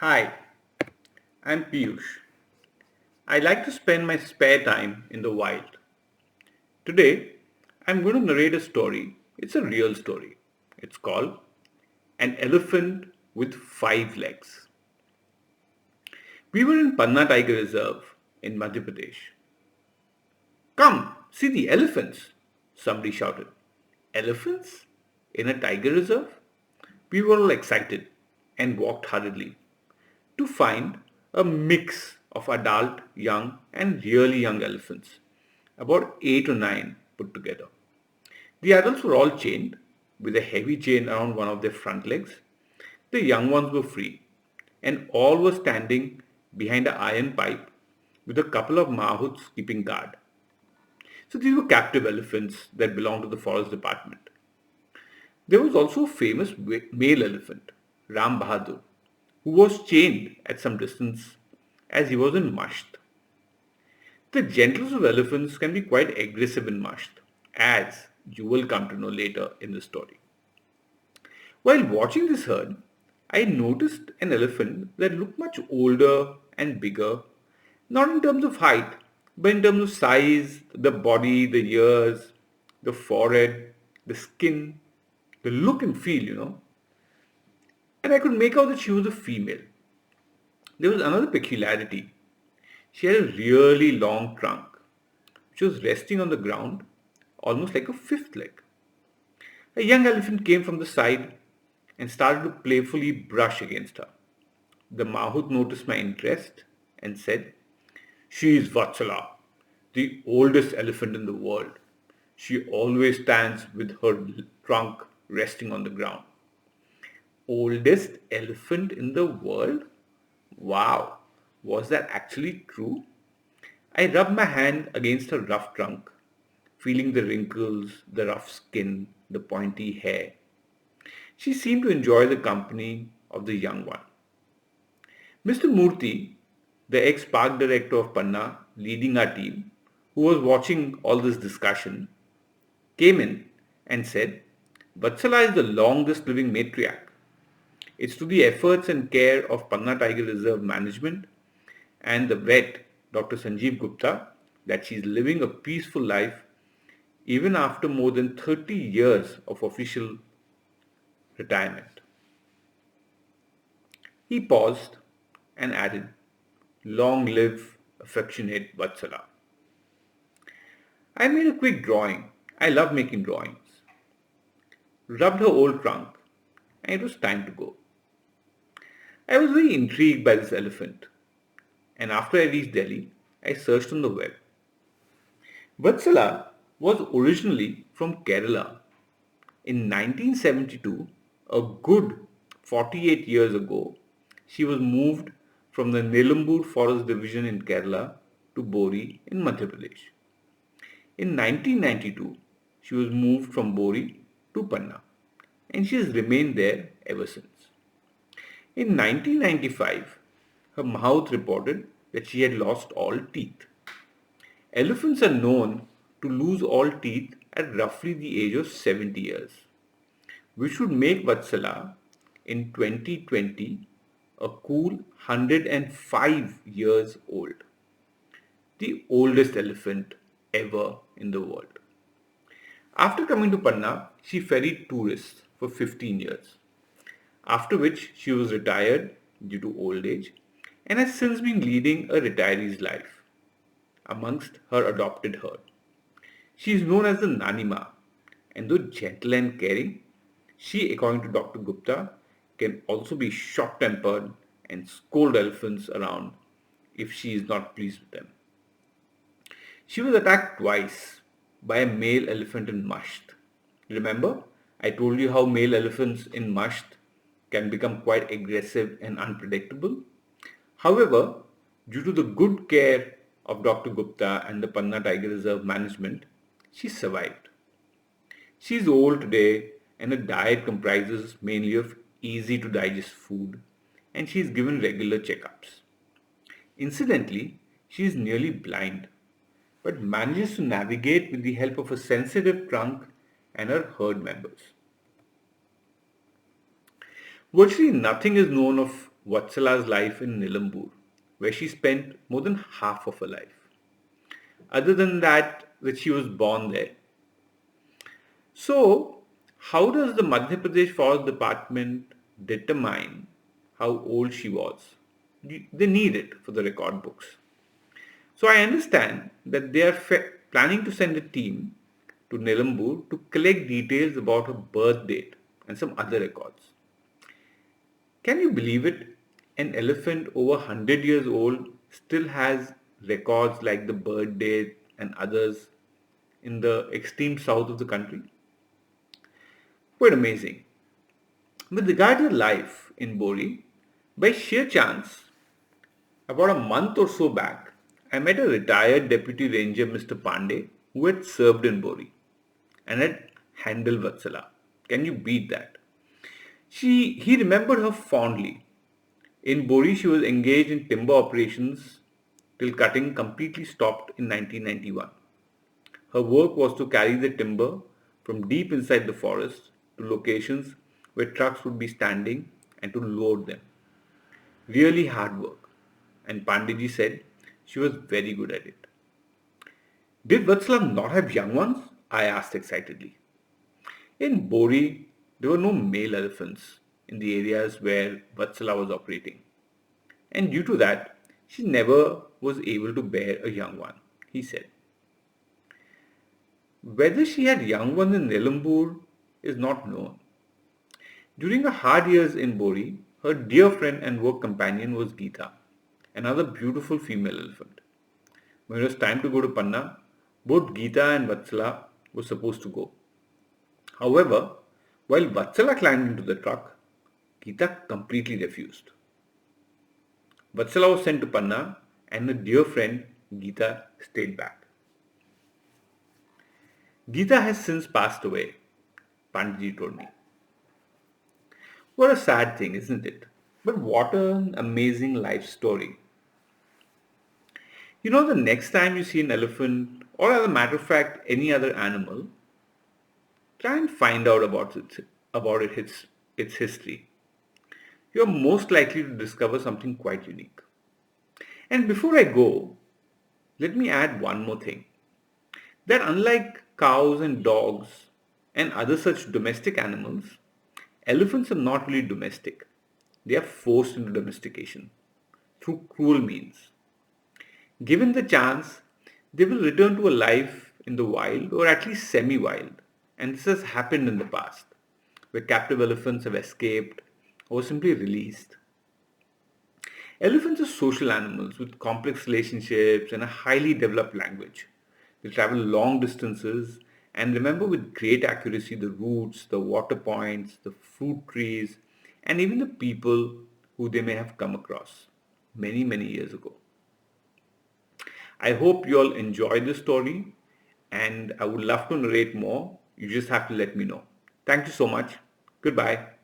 Hi, I'm Piyush. I like to spend my spare time in the wild. Today, I'm going to narrate a story. It's a real story. It's called An Elephant with Five Legs. We were in Panna Tiger Reserve in Madhya Pradesh. Come, see the elephants, somebody shouted. Elephants? In a tiger reserve? We were all excited and walked hurriedly to find a mix of adult, young, and really young elephants, about 8 or 9 put together. The adults were all chained with a heavy chain around one of their front legs. The young ones were free, and all were standing behind an iron pipe with a couple of mahouts keeping guard. So these were captive elephants that belonged to the forest department. There was also a famous male elephant, Ram Bahadur, who was chained at some distance as he was in Masht. The gentlest of elephants can be quite aggressive in Masht, as you will come to know later in the story. While watching this herd, I noticed an elephant that looked much older and bigger, not in terms of height, but in terms of size, the body, the ears, the forehead, the skin, the look and feel. And I could make out that she was a female. There was another peculiarity. She had a really long trunk, which was resting on the ground, almost like a fifth leg. A young elephant came from the side and started to playfully brush against her. The mahout noticed my interest and said, She is Vatsala, the oldest elephant in the world. She always stands with her trunk resting on the ground. Oldest elephant in the world? Wow, was that actually true? I rubbed my hand against her rough trunk, feeling the wrinkles, the rough skin, the pointy hair. She seemed to enjoy the company of the young one. Mr. Murthy, the ex-park director of Panna, leading our team, who was watching all this discussion, came in and said, Vatsala is the longest living matriarch. It's to the efforts and care of Panna Tiger Reserve management and the vet, Dr. Sanjeev Gupta, that she is living a peaceful life even after more than 30 years of official retirement. He paused and added, Long live affectionate Vatsala. I made a quick drawing. I love making drawings. Rubbed her old trunk, and it was time to go. I was very intrigued by this elephant, and after I reached Delhi, I searched on the web. Vatsala was originally from Kerala. In 1972, a good 48 years ago, she was moved from the Nilambur Forest Division in Kerala to Bori in Madhya Pradesh. In 1992, she was moved from Bori to Panna, and she has remained there ever since. In 1995, her mouth reported that she had lost all teeth. Elephants are known to lose all teeth at roughly the age of 70 years, which would make Vatsala in 2020 a cool 105 years old, the oldest elephant ever in the world. After coming to Panna, she ferried tourists for 15 years, after which she was retired due to old age and has since been leading a retiree's life amongst her adopted herd. She is known as the Nanima, and though gentle and caring, she, according to Dr. Gupta, can also be short-tempered and scold elephants around if she is not pleased with them. She was attacked twice by a male elephant in Masht. Remember, I told you how male elephants in Masht can become quite aggressive and unpredictable? However, due to the good care of Dr. Gupta and the Panna Tiger Reserve management, she survived. She is old today and her diet comprises mainly of easy to digest food and she is given regular checkups. Incidentally, she is nearly blind but manages to navigate with the help of a sensitive trunk and her herd members. Virtually nothing is known of Vatsala's life in Nilambur, where she spent more than half of her life. Other than that she was born there. So, how does the Madhya Pradesh Forest Department determine how old she was? They need it for the record books. So I understand that they are planning to send a team to Nilambur to collect details about her birth date and some other records. Can you believe it? An elephant over 100 years old still has records like the birth date and others in the extreme south of the country? Quite amazing. With regard to life in Bori, by sheer chance, about a month or so back, I met a retired deputy ranger, Mr. Pandey, who had served in Bori and had handled Vatsala. Can you beat that? He remembered her fondly. In Bori, she was engaged in timber operations till cutting completely stopped in 1991. Her work was to carry the timber from deep inside the forest to locations where trucks would be standing and to load them. Really hard work. And Pandiji said she was very good at it. Did Vatsala not have young ones? I asked excitedly. In Bori, there were no male elephants in the areas where Vatsala was operating. And due to that, she never was able to bear a young one, he said. Whether she had young ones in Nilambur is not known. During her hard years in Bori, her dear friend and work companion was Geeta, another beautiful female elephant. When it was time to go to Panna, both Geeta and Vatsala were supposed to go. However, while Vatsala climbed into the truck, Geeta completely refused. Vatsala was sent to Panna and her dear friend Geeta stayed back. Geeta has since passed away, Pandji told me. What a sad thing, isn't it? But what an amazing life story. You know, the next time you see an elephant, or as a matter of fact, any other animal, try and find out its history. You're most likely to discover something quite unique. And before I go, let me add one more thing. That unlike cows and dogs and other such domestic animals, elephants are not really domestic. They are forced into domestication through cruel means. Given the chance, they will return to a life in the wild or at least semi-wild. And this has happened in the past, where captive elephants have escaped or simply released. Elephants are social animals with complex relationships and a highly developed language. They travel long distances and remember with great accuracy the routes, the water points, the fruit trees, and even the people who they may have come across many, many years ago. I hope you all enjoyed this story and I would love to narrate more. You just have to let me know. Thank you so much. Goodbye.